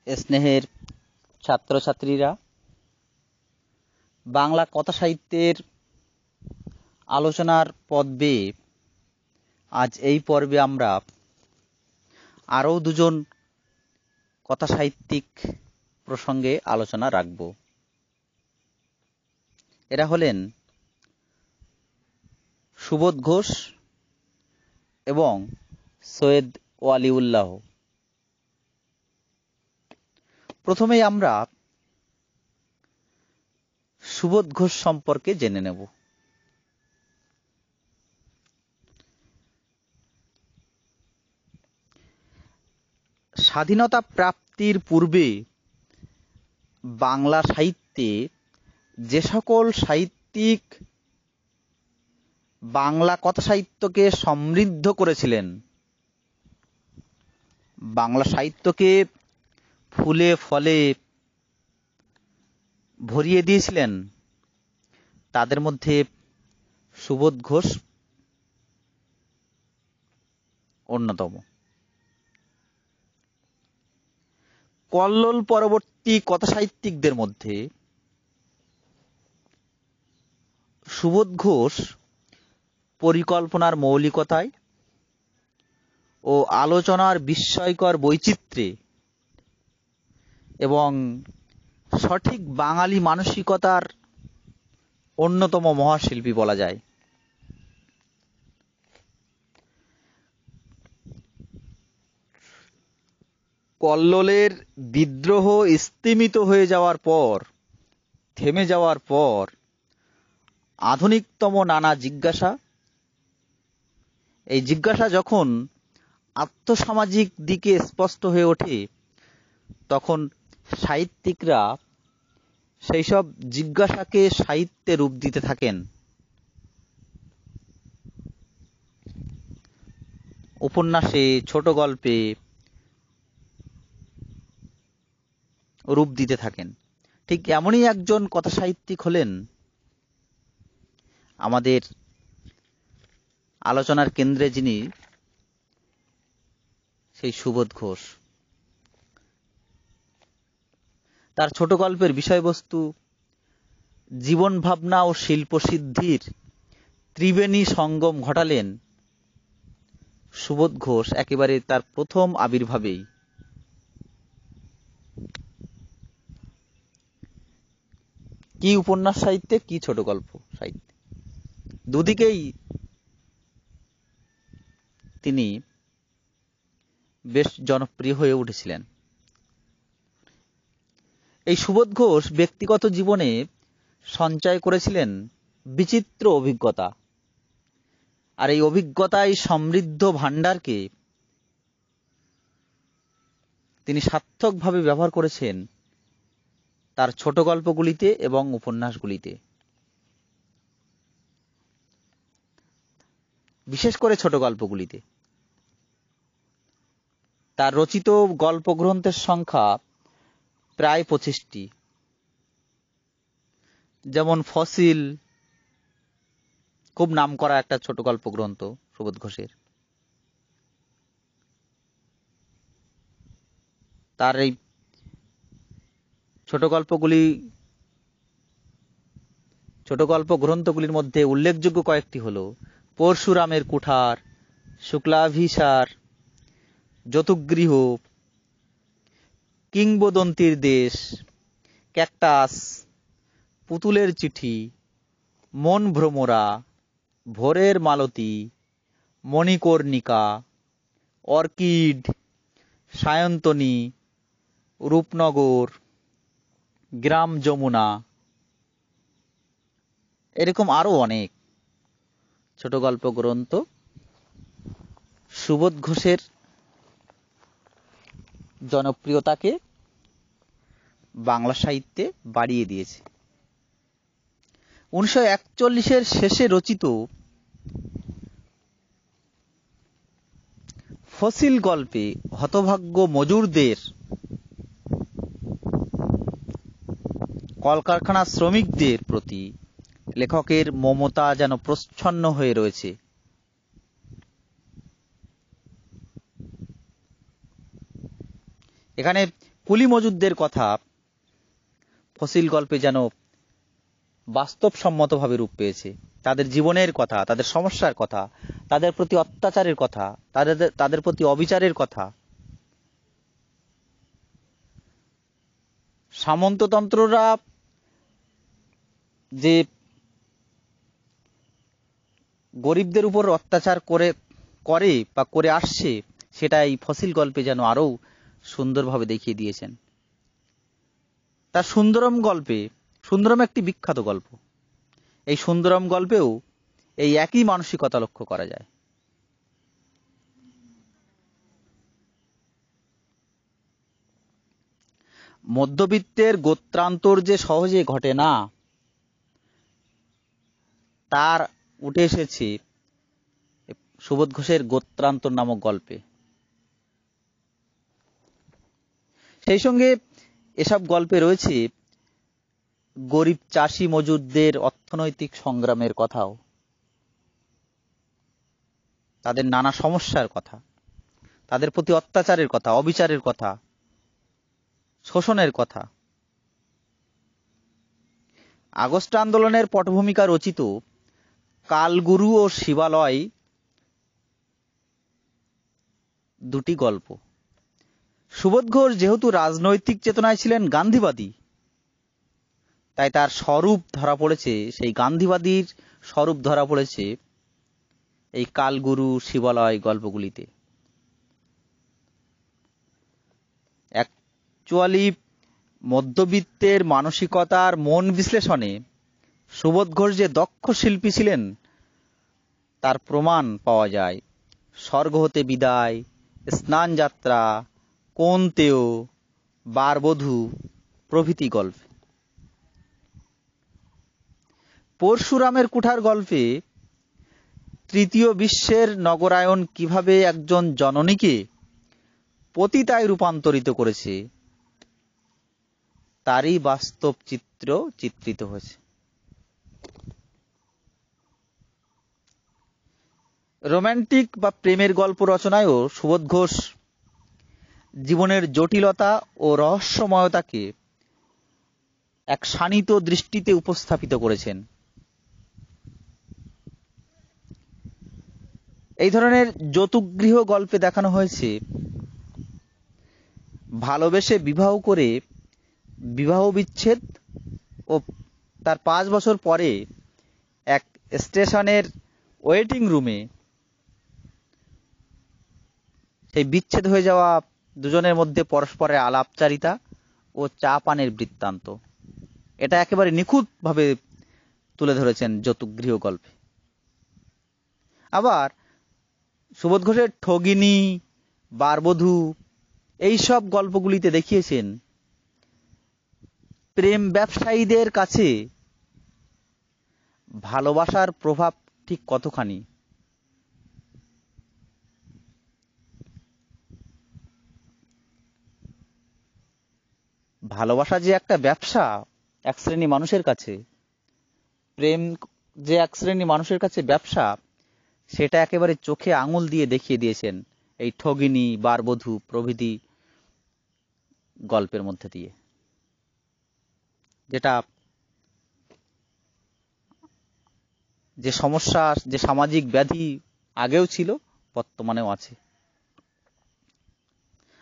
স্নেহের ছাত্রছাত্রীরা, বাংলা কথা সাহিত্যের আলোচনার পর্বে আজ এই পর্বে আমরা আরও দুজন কথা সাহিত্যিক প্রসঙ্গে আলোচনা রাখব। এরা হলেন সুবোধ ঘোষ এবং সৈয়দ ওয়ালিউল্লাহ। প্রথমেই আমরা সুবোধ ঘোষ সম্পর্কে জেনে নেব। স্বাধীনতা প্রাপ্তির পূর্বে বাংলা সাহিত্যে যে সকল সাহিত্যিক বাংলা কথা সাহিত্যকে সমৃদ্ধ করেছিলেন, বাংলা সাহিত্যকে ফুলে ফলে ভরিয়ে দিয়েছিলেন, তাদের মধ্যে সুবোধ ঘোষ অন্যতম। কল্লোল পরবর্তী কথা সাহিত্যিকদের মধ্যে সুবোধ ঘোষ পরিকল্পনার মৌলিকতায় ও আলোচনার বিস্ময়কর বৈচিত্র্যে এবং সঠিক বাঙালি মানসিকতার অন্যতম মহাশিল্পী বলা যায়। কল্লোলের বিদ্রোহ স্তিমিত হয়ে যাওয়ার পর, থেমে যাওয়ার পর আধুনিকতম নানা জিজ্ঞাসা, এই জিজ্ঞাসা যখন আত্মসামাজিক দিকে স্পষ্ট হয়ে ওঠে, তখন সাহিত্যিকরা সেই সব জিজ্ঞাসাকে সাহিত্যে রূপ দিতে থাকেন। উপন্যাসে, ছোট গল্পে রূপ দিতে থাকেন। ঠিক এমনই একজন কথা সাহিত্যিক হলেন আমাদের আলোচনার কেন্দ্রে যিনি, সেই সুবোধ ঘোষ। তার ছোট গল্পের বিষয়বস্তু জীবন ভাবনা ও শিল্প সিদ্ধির ত্রিবেণী সঙ্গম ঘটালেন সুবোধ ঘোষ একেবারে তার প্রথম আবির্ভাবেই। কি উপন্যাস সাহিত্যে, কি ছোট গল্প সাহিত্যে, দুদিকেই তিনি বেশ জনপ্রিয় হয়ে উঠেছিলেন। এই সুবোধ ঘোষ ব্যক্তিগত জীবনে সঞ্চয় করেছিলেন বিচিত্র অভিজ্ঞতা, আর এই অভিজ্ঞতায় সমৃদ্ধ ভাণ্ডারকে তিনি সার্থকভাবে ব্যবহার করেছেন তার ছোট গল্পগুলিতে এবং উপন্যাসগুলিতে। বিশেষ করে ছোট গল্পগুলিতে তার রচিত গল্প গ্রন্থের সংখ্যা প্রায় 25টি। যেমন ফসিল, খুব নামকরা একটা ছোট গল্প গ্রন্থ সুবোধ ঘোষের। তার এই ছোট গল্প গ্রন্থগুলির মধ্যে উল্লেখযোগ্য কয়েকটি হল পরশুরামের কুঠার, শুক্লাভিসার, যতুগৃহ, কিংবদন্তির দেশ, ক্যাকটাস, পুতুলের চিঠি, মন ভ্রমরা, ভোরের মালতী, মণিকর্ণিকা, অর্কিড, সায়ন্তনী, রূপনগর, গ্রাম যমুনা, এরকম আরো অনেক ছোট গল্প গ্রন্থ সুবোধ ঘোষের জনপ্রিয়তাকে বাংলা সাহিত্যে বাড়িয়ে দিয়েছে। 1941-এর শেষে রচিত ফসিল গল্পে হতভাগ্য মজুরদের, কলকারখানার শ্রমিকদের প্রতি লেখকের মমতা যেন প্রচ্ছন্ন হয়ে রয়েছে। এখানে কুলি মজুরদের কথা ফসিল গল্পে যেন বাস্তবসম্মতভাবে রূপ পেয়েছে। তাদের জীবনের কথা, তাদের সমস্যার কথা, তাদের প্রতি অত্যাচারের কথা, তাদের প্রতি অবিচারের কথা। সামন্ততন্ত্ররা যে গরিবদের উপর অত্যাচার করে বা করে আসছে, সেটা এই ফসিল গল্পে যেন আরো সুন্দরভাবে দেখিয়ে দিয়েছেন। তার সুন্দরম একটি বিখ্যাত গল্প। এই সুন্দরম গল্পেও এই একই মানসিকতা লক্ষ্য করা যায়। মধ্যবিত্তের গোত্রান্তর যে সহজে ঘটে না, তার উঠে এসেছে সুবোধ ঘোষের গোত্রান্তর নামক গল্পে। সেই সঙ্গে এসব গল্পে রয়েছে গরিব চাষি মজুরদের অর্থনৈতিক সংগ্রামের কথাও, তাদের নানা সমস্যার কথা, তাদের প্রতি অত্যাচারের কথা, অবিচারের কথা, শোষণের কথা। আগস্ট আন্দোলনের পটভূমিকা রচিত কালগুরু ও শিবালয় দুটি গল্প। সুবোধ ঘোষ যেহেতু রাজনৈতিক চেতনায় ছিলেন গান্ধীবাদী, তাই তার স্বরূপ ধরা পড়েছে, সেই গান্ধীবাদীর স্বরূপ ধরা পড়েছে এই কালগুরু শিবালয় গল্পগুলিতে। অ্যাকচুয়ালি মধ্যবিত্তের মানসিকতার মন বিশ্লেষণে সুবোধ ঘোষ যে দক্ষ শিল্পী ছিলেন তার প্রমাণ পাওয়া যায় স্বর্গ হতে বিদায়, স্নান যাত্রা, কোন্তেয়, বারবধূ প্রভৃতি গল্পে। পরশুরামের কুঠার গল্পে তৃতীয় বিশ্বের নগরায়ন কিভাবে একজন জননীকে পতিতায় রূপান্তরিত করেছে তারই বাস্তব চিত্র চিত্রিত হয়েছে। রোম্যান্টিক বা প্রেমের গল্প রচনায়ও সুবোধ ঘোষ জীবনের জটিলতা ও রহস্যময়তাকে এক শানিত দৃষ্টিতে উপস্থাপিত করেছেন। এই ধরনের যৌতুকগৃহ গল্পে দেখানো হয়েছে ভালোবেসে বিবাহ করে বিবাহ বিচ্ছেদ ও তার 5 বছর পরে এক স্টেশনের ওয়েটিং রুমে সেই বিচ্ছেদ হয়ে যাওয়া দুজনের মধ্যে পরস্পরের আলাপচারিতা ও চা পানের বৃত্তান্ত। এটা একেবারে নিখুঁতভাবে তুলে ধরেছেন যৌতুকগৃহ গল্পে। আবার সুবোধ ঘোষের ঠগিনী, বারবধূ এইসব গল্পগুলিতে দেখিয়েছেন প্রেম ব্যবসায়ীদের কাছে ভালোবাসার প্রভাব ঠিক কতখানি। ভালোবাসা যে একটা ব্যবসা এক শ্রেণী মানুষের কাছে, প্রেম যে এক শ্রেণী মানুষের কাছে ব্যবসা, সেটা একেবারে চোখে আঙুল দিয়ে দেখিয়ে দিয়েছেন এই ঠগিনী, বারবধূ প্রভৃতি গল্পের মধ্যে দিয়ে। যেটা যে সমস্যা, যে সামাজিক ব্যাধি আগেও ছিল, বর্তমানেও আছে।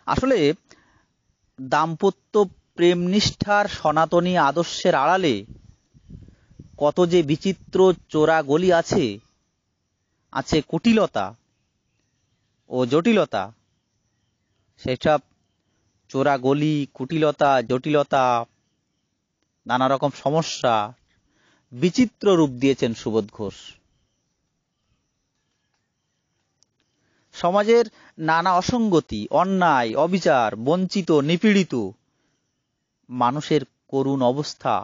আসলে দাম্পত্য প্রেম নিষ্ঠার সনাতনী আদর্শের আড়ালে কত যে বিচিত্র চোরা গলি আছে, আছে কুটিলতা ও জটিলতা। সেসব চোরা গলি, কুটিলতা, জটিলতা, নানা রকম সমস্যা বিচিত্র রূপ দিয়েছেন সুবোধ ঘোষ। সমাজের নানা অসঙ্গতি, অন্যায়, অবিচার, বঞ্চিত, নিপীড়িত মানুষের করুণ অবস্থা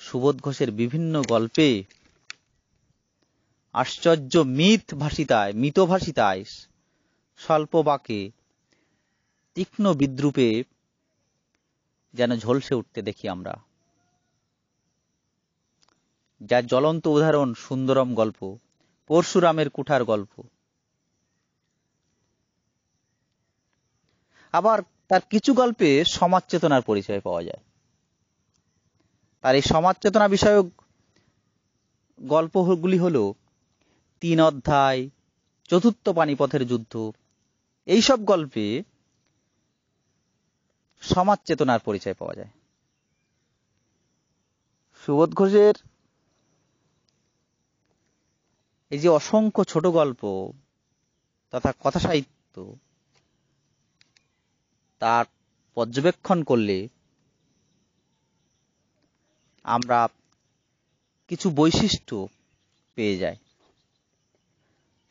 সুবোধ ঘোষের বিভিন্ন গল্পে আশ্চর্য মিতভাষিতায় স্বল্প বাক্যে তীক্ষ্ণ বিদ্রূপে যেন ঝলসে উঠতে দেখি আমরা। যার জ্বলন্ত উদাহরণ সুন্দরম গল্প, পরশুরামের কুঠার গল্প। আবার তার কিছু গল্পে সমাজ চেতনার পরিচয় পাওয়া যায়। তার এই সমাজ চেতনা বিষয়ক গল্পগুলি হল 3 অধ্যায়, চতুর্থ পানিপথের যুদ্ধ। এইসব গল্পে সমাজ চেতনার পরিচয় পাওয়া যায়। সুবোধ ঘোষের এই যে অসংখ্য ছোট গল্প তথা কথা সাহিত্য, তার পর্যবেক্ষণ করলে আমরা কিছু বৈশিষ্ট্য পেয়ে যাই।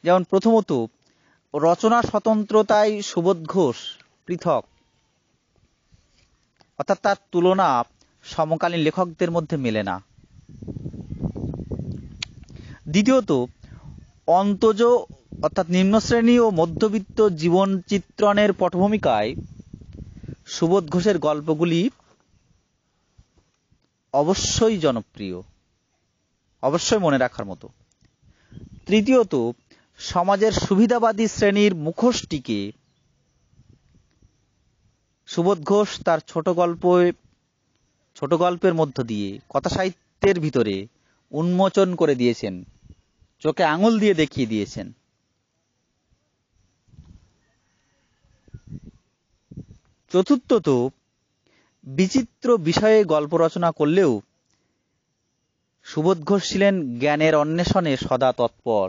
যেমন প্রথমত, রচনা স্বতন্ত্রতায় সুবোধ ঘোষ পৃথক, অর্থাৎ তার তুলনা সমকালীন লেখকদের মধ্যে মেলে না। দ্বিতীয়ত, অন্তজ অর্থাৎ নিম্নশ্রেণী ও মধ্যবিত্ত জীবন চিত্রণের পটভূমিকায় সুবোধ ঘোষের গল্পগুলি অবশ্যই জনপ্রিয়, অবশ্যই মনে রাখার মতো। তৃতীয়ত, সমাজের সুবিধাবাদী শ্রেণীর মুখোশটিকে সুবোধ ঘোষ তার ছোট গল্পের মধ্য দিয়ে কথা সাহিত্যের ভিতরে উন্মোচন করে দিয়েছেন, চোখে আঙুল দিয়ে দেখিয়ে দিয়েছেন। চতুর্থত, বিচিত্র বিষয়ে গল্প রচনা করলেও সুবোধ ঘোষ ছিলেন জ্ঞানের অন্বেষণে সদা তৎপর।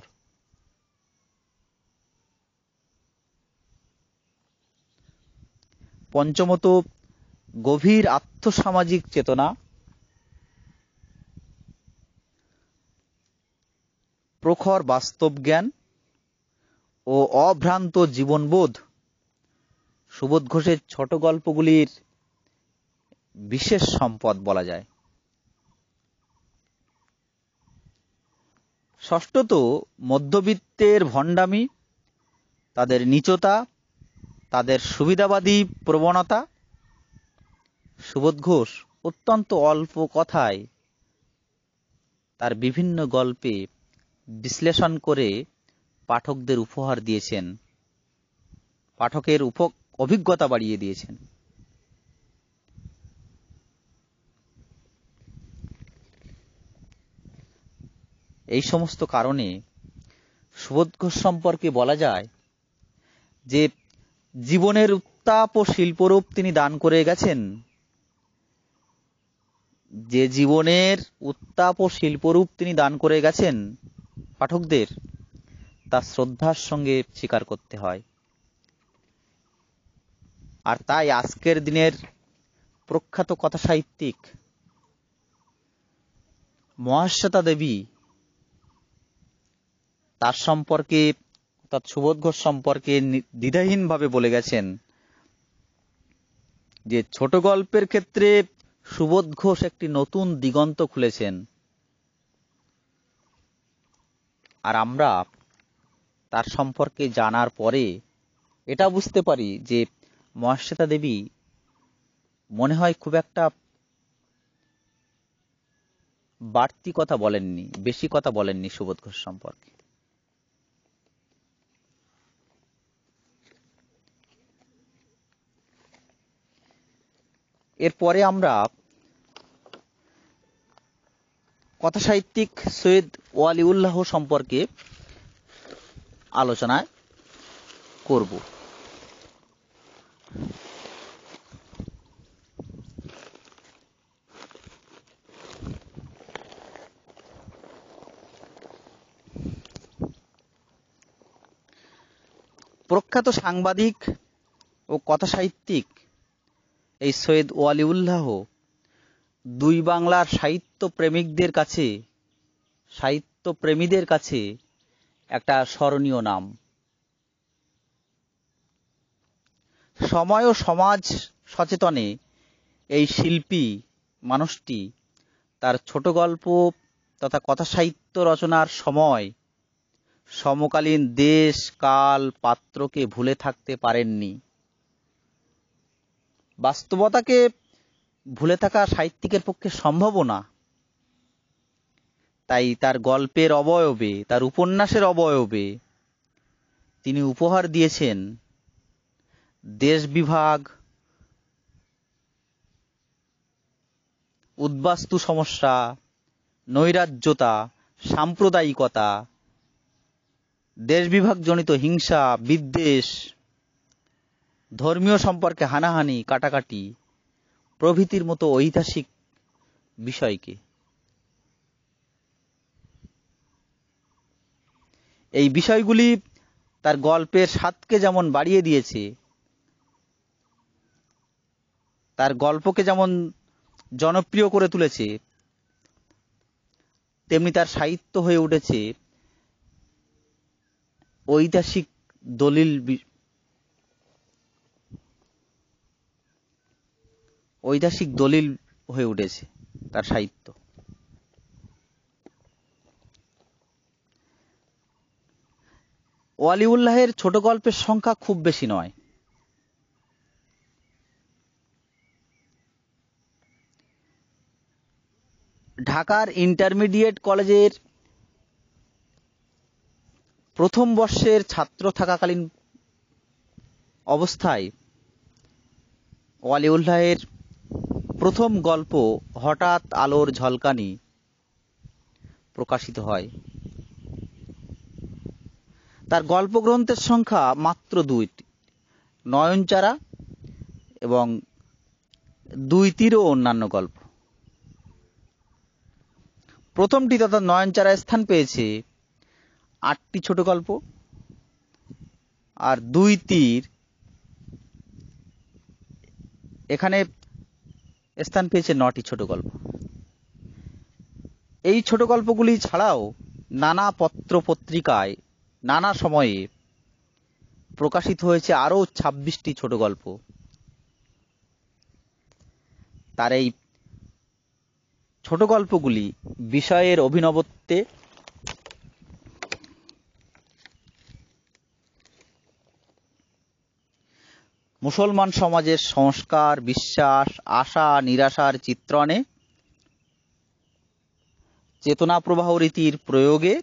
পঞ্চমত, গভীর আর্থসামাজিক চেতনা, প্রখর বাস্তব জ্ঞান ও অভ্রান্ত জীবনবোধ সুবোধ ঘোষের ছোট গল্পগুলির বিশেষ সম্পদ বলা যায়। ষষ্ঠত, মধ্যবিত্তের ভণ্ডামি, তাদের নীচতা, তাদের সুবিধাবাদী প্রবণতা সুবোধ ঘোষ অত্যন্ত অল্প কথায় তার বিভিন্ন গল্পে বিশ্লেষণ করে পাঠকদের উপহার দিয়েছেন, পাঠকের অভিজ্ঞতা বাড়িয়ে দিয়েছেন। এই সমস্ত কারণে সুবোধ ঘোষ সম্পর্কে বলা যায় যে জীবনের উত্তাপ ও শিল্পরূপ তিনি দান করে গেছেন, যে জীবনের উত্তাপ ও শিল্পরূপ তিনি দান করে গেছেন পাঠকদের, তা শ্রদ্ধার সঙ্গে স্বীকার করতে হয়। আর তাই আজকের দিনের প্রখ্যাত কথা সাহিত্যিক মহাশ্বেতা দেবী তার সম্পর্কে অর্থাৎ সুবোধ ঘোষ সম্পর্কে দ্বিধাহীনভাবে বলে গেছেন যে ছোট গল্পের ক্ষেত্রে সুবোধ ঘোষ একটি নতুন দিগন্ত খুলেছেন। আর আমরা তার সম্পর্কে জানার পরে এটা বুঝতে পারি যে মহাশ্বেতা দেবী মনে হয় খুব একটা বাড়তি কথা বলেননি, বেশি কথা বলেননি সুবোধ ঘোষ সম্পর্কে। এরপরে আমরা কথা সাহিত্যিক সৈয়দ ওয়ালিউল্লাহ সম্পর্কে আলোচনা করব। প্রখ্যাত সাংবাদিক ও কথা সাহিত্যিক এই সৈয়দ ওয়ালিউল্লাহ দুই বাংলার সাহিত্যপ্রেমীদের কাছে একটা স্মরণীয় নাম। সময় ও সমাজ সচেতনে এই শিল্পী মানুষটি তার ছোট গল্প তথা কথা সাহিত্য রচনার সময় সমকালীন দেশ, কাল, পাত্রকে ভুলে থাকতে পারেননি। বাস্তবতাকে ভুলে থাকা সাহিত্যিকের পক্ষে সম্ভবও না। তাই তার গল্পের অবয়বে, তার উপন্যাসের অবয়বে তিনি উপহার দিয়েছেন দেশ বিভাগ, উদ্বাস্তু সমস্যা, নৈরাজ্যতা, সাম্প্রদায়িকতা, দেশ বিভাগজনিত হিংসা, বিদ্বেষ, ধর্মীয় সম্পর্কে হানাহানি, কাটাকাটি প্রভৃতির মতো ঐতিহাসিক বিষয়কে। এই বিষয়গুলি তার গল্পের স্বাদকে যেমন বাড়িয়ে দিয়েছে, তার গল্পকে যেমন জনপ্রিয় করে তুলেছে, তেমনি তার সাহিত্য হয়ে উঠেছে ঐতিহাসিক দলিল হয়ে উঠেছে তার সাহিত্য। ওয়ালিউল্লাহের ছোট গল্পের সংখ্যা খুব বেশি নয়। ঢাকার ইন্টারমিডিয়েট কলেজের প্রথম বর্ষের ছাত্র থাকাকালীন অবস্থায় ওয়ালিউল্লাহের প্রথম গল্প হঠাৎ আলোর ঝলকানি প্রকাশিত হয়। তার গল্পগ্রন্থের সংখ্যা মাত্র 2টি, নয়নচারা এবং 2 তীর ও অন্যান্য গল্প। প্রথমটি তথা নয়নচারায় স্থান পেয়েছে 8টি ছোট গল্প, আর 2 তীর এখানে স্থান পেয়েছে 9টি ছোট গল্প। এই ছোট গল্পগুলি ছাড়াও নানা পত্র পত্রিকায় নানা সময়ে প্রকাশিত হয়েছে আরও 26টি ছোট গল্প। তার এই ছোট গল্পগুলি বিষয়ের অভিনবত্বে, মুসলমান সমাজের সংস্কার, বিশ্বাস, আশা নিরাশার চিত্রণে, চেতনা প্রবাহ রীতির প্রয়োগে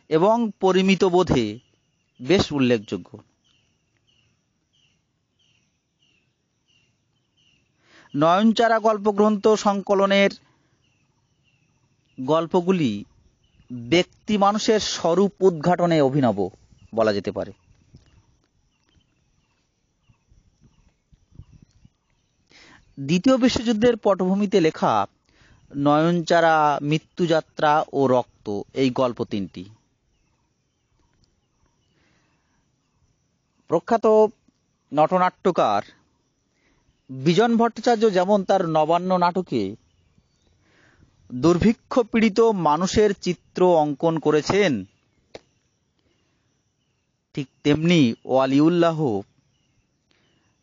এবং পরিমিত বোধে বেশ উল্লেখযোগ্য। নয়নচারা গল্পগ্রন্থ সংকলনের গল্পগুলি ব্যক্তি মানুষের স্বরূপ উদ্ঘাটনে অভিনব বলা যেতে পারে। দ্বিতীয় বিশ্বযুদ্ধের পটভূমিতে লেখা নয়নচারা, মৃত্যুযাত্রা ও রক্ত এই গল্প 3টি প্রখ্যাত নটনাট্যকার বিজন ভট্টাচার্য যেমন তার নবান্ন নাটকে দুর্ভিক্ষ পীড়িত মানুষের চিত্র অঙ্কন করেছেন, ঠিক তেমনি ওয়ালিউল্লাহ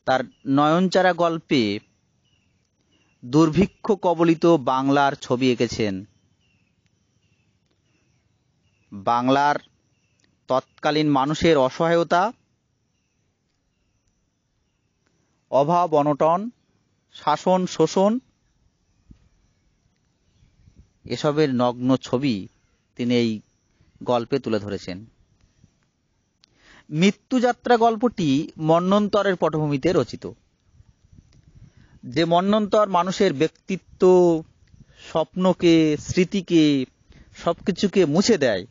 তার নয়নচারা গল্পে দুর্ভিক্ষ কবলিত বাংলার ছবি এঁকেছেন। বাংলার তৎকালীন মানুষের অসহায়তা, অভাব অনটন, শাসন শোষণ এসবের নগ্ন ছবি তিনি এই গল্পে তুলে ধরেছেন। মৃত্যুযাত্রা গল্পটি মন্বন্তরের পটভূমিতে রচিত, যে মন্বন্তর মানুষের ব্যক্তিত্ব, স্বপ্নকে, স্মৃতিকে, সবকিছুকে মুছে দেয়।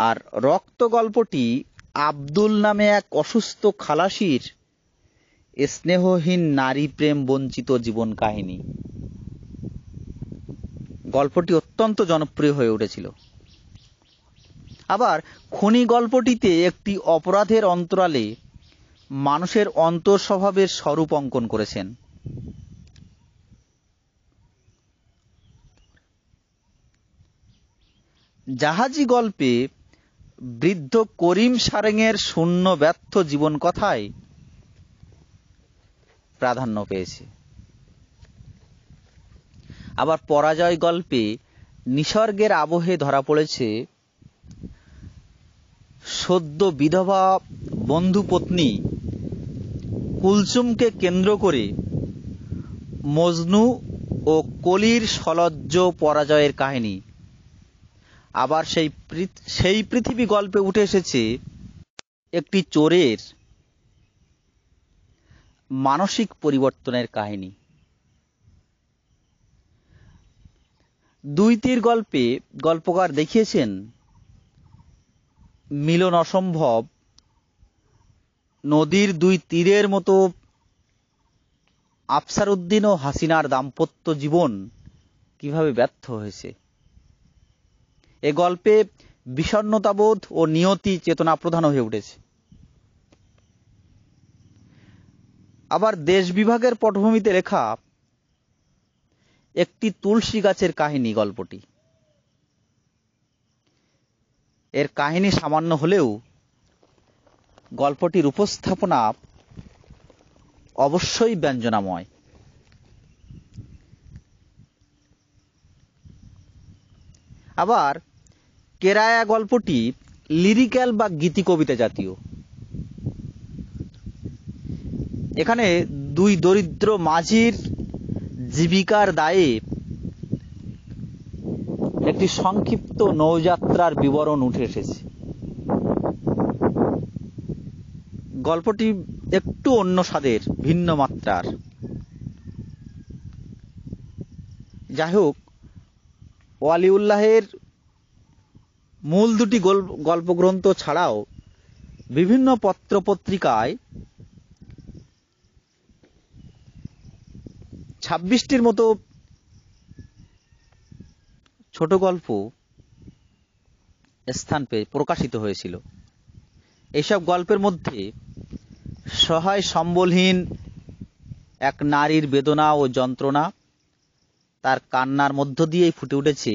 আর রক্ত গল্পটি আব্দুল নামে এক অসুস্থ খালাসির স্নেহহীন নারী প্রেম বঞ্চিত জীবন কাহিনী। গল্পটি অত্যন্ত জনপ্রিয় হয়ে উঠেছিল। আবার খনি গল্পটিতে একটি অপরাধের অন্তরালে মানুষের অন্তর স্বভাবের স্বরূপ অঙ্কন করেছেন। জাহাজি গল্পে বৃদ্ধ করিম সারেঙের শূন্য ব্যর্থ জীবন কথায় প্রাধান্য পেয়েছে। আবার পরাজয় গল্পে নিসর্গের আবহে ধরা পড়েছে সদ্য বিধবা বন্ধু পত্নী কুলসুমকে কেন্দ্র করে মজনু ও কলির সলজ্জ পরাজয়ের কাহিনী। আবার সেই পৃথিবী গল্পে উঠে এসেছে একটি চোরের মানসিক পরিবর্তনের কাহিনী। দুই তীর গল্পে গল্পকার দেখিয়েছেন মিলন অসম্ভব নদীর দুই তীরের মতো আফসার উদ্দিন ও হাসিনার দাম্পত্য জীবন কিভাবে ব্যর্থ হয়েছে। এ গল্পে বিষণ্ণতাবোধ ও নিয়তি চেতনা প্রধান হয়ে উঠেছে। আবার দেশ বিভাগের পটভূমিতে লেখা একটি তুলসী গাছের কাহিনী গল্পটি। এর কাহিনী সামান্য হলেও গল্পটির উপস্থাপনা অবশ্যই ব্যঞ্জনাময়। আবার কেরায়া গল্পটি লিরিক্যাল বা গীতি কবিতা জাতীয়। এখানে দুই দরিদ্র মাঝির জীবিকার দায়ে একটি সংক্ষিপ্ত নৌযাত্রার বিবরণ উঠে এসেছে। গল্পটি একটু অন্য স্বাদের, ভিন্ন মাত্রার। যাই হোক, ওয়ালিউল্লাহের মূল দুটি গল্পগ্রন্থ ছাড়াও বিভিন্ন পত্রপত্রিকায় 26টির মতো ছোট গল্প স্থান পেয়ে প্রকাশিত হয়েছিল। এইসব গল্পের মধ্যে সহায় সম্বলহীন এক নারীর বেদনা ও যন্ত্রণা তার কান্নার মধ্য দিয়েই ফুটে উঠেছে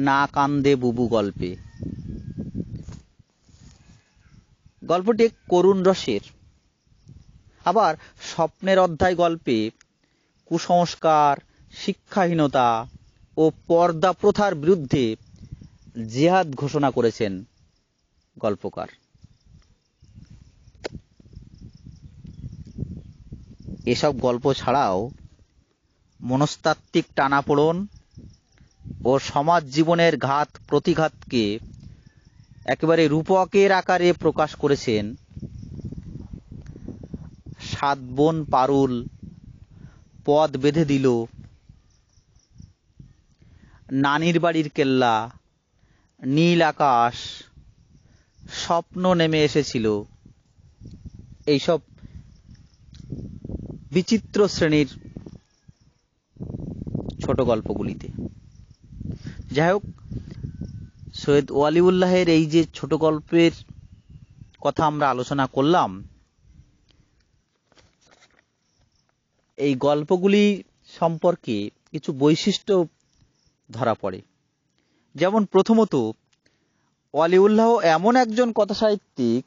না কান্দে বুবু গল্পে। গল্পটি এক করুণ রসের। আবার স্বপ্নের অধ্যায় গল্পে কুসংস্কার, শিক্ষাহীনতা ও পর্দা প্রথার বিরুদ্ধে জিহাদ ঘোষণা করেছেন গল্পকার। এসব গল্প ছাড়াও মনস্তাত্ত্বিক টানাপোড়েন ও সমাজ জীবনের ঘাত প্রতিঘাতকে একেবারে রূপকের আকারে প্রকাশ করেছেন সাত বোন পারুল, পথ বেঁধে দিল, নানির বাড়ির কেল্লা, নীল আকাশ, স্বপ্ন নেমে এসেছিল, এইসব বিচিত্র শ্রেণীর ছোট গল্পগুলিতে। যাই হোক, সৈয়দ ওয়ালিউল্লাহের এই যে ছোট গল্পের কথা আমরা আলোচনা করলাম, এই গল্পগুলি সম্পর্কে কিছু বৈশিষ্ট্য ধরা পড়ে। যেমন প্রথমত, ওয়ালিউল্লাহ এমন একজন কথা সাহিত্যিক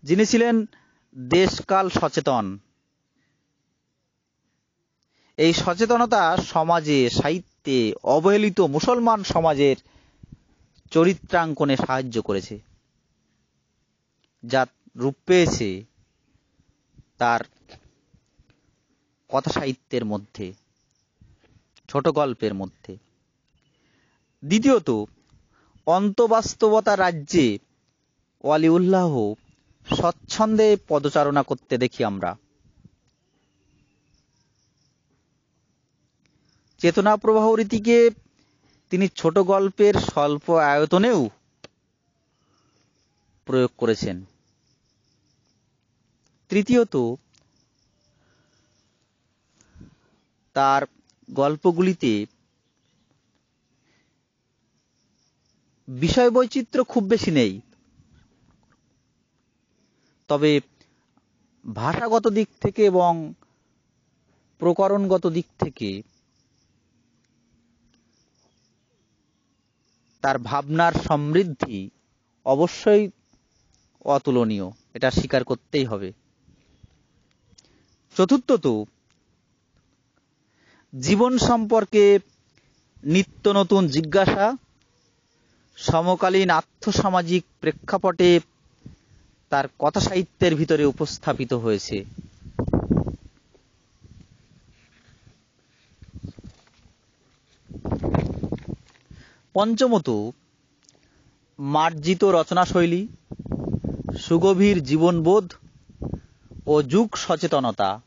যিনি ছিলেন দেশকাল সচেতন। এই সচেতনতা সমাজে, সাহিত্যে অবহেলিত মুসলমান সমাজের চরিত্রাঙ্কনে সাহায্য করেছে, যা রূপ পেয়েছে তার কথা সাহিত্যের মধ্যে, ছোট গল্পের মধ্যে। দ্বিতীয়ত, অন্তবাস্তবতা রাজ্যে ওয়ালিউল্লাহ স্বচ্ছন্দে পদচারণা করতে দেখি আমরা। চেতনা প্রবাহ রীতিকে তিনি ছোট গল্পের স্বল্প আয়তনেও প্রয়োগ করেছেন। তৃতীয়ত, তার গল্পগুলিতে বিষয় বৈচিত্র্য খুব বেশি নেই, তবে ভাষাগত দিক থেকে এবং প্রকরণগত দিক থেকে তার ভাবনার সমৃদ্ধি অবশ্যই অতুলনীয়, এটা স্বীকার করতেই হবে। চতুর্থত, জীবন সম্পর্কে নিত্য নতুন জিজ্ঞাসা সমকালীন আর্থসামাজিক প্রেক্ষাপটে তার কথা সাহিত্যের ভিতরে উপস্থাপিত হয়েছে। পঞ্চমত, মার্জিত রচনাশৈলী, সুগভীর জীবনবোধ ও যুগ সচেতনতা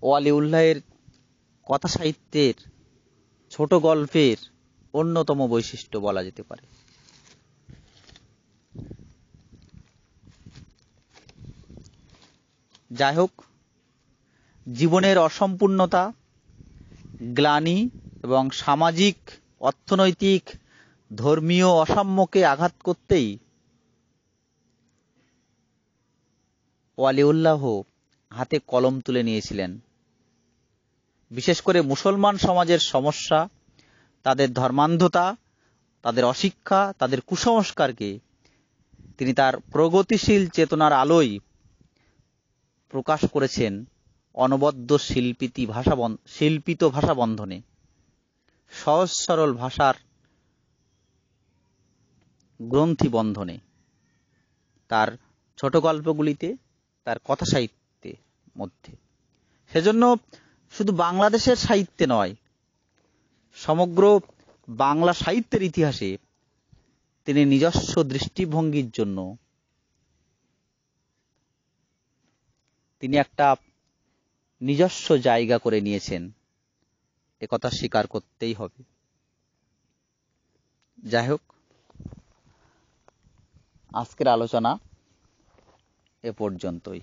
ওয়ালিউল্লাহের কথা সাহিত্যের ছোট গল্পের অন্যতম বৈশিষ্ট্য বলা যেতে পারে। যাই হোক, জীবনের অসম্পূর্ণতা, গ্লানি এবং সামাজিক, অর্থনৈতিক, ধর্মীয় অসাম্যকে আঘাত করতেই ওয়ালিউল্লাহ হাতে কলম তুলে নিয়েছিলেন। বিশেষ করে মুসলমান সমাজের সমস্যা, তাদের ধর্মান্ধতা, তাদের অশিক্ষা, তাদের কুসংস্কারকে তিনি তার প্রগতিশীল চেতনার আলোয় প্রকাশ করেছেন অনবদ্য শিল্পিত ভাষা বন্ধনে, সহজ সরল ভাষার গ্রন্থি বন্ধনে, তার ছোট গল্পগুলিতে, তার কথা সাহিত্যের মধ্যে। সেজন্য শুধু বাংলাদেশের সাহিত্যে নয়, সমগ্র বাংলা সাহিত্যের ইতিহাসে তিনি নিজস্ব দৃষ্টিভঙ্গির জন্য তিনি একটা নিজস্ব জায়গা করে নিয়েছেন, একথা স্বীকার করতেই হবে। যাই হোক, আজকের আলোচনা এ পর্যন্তই।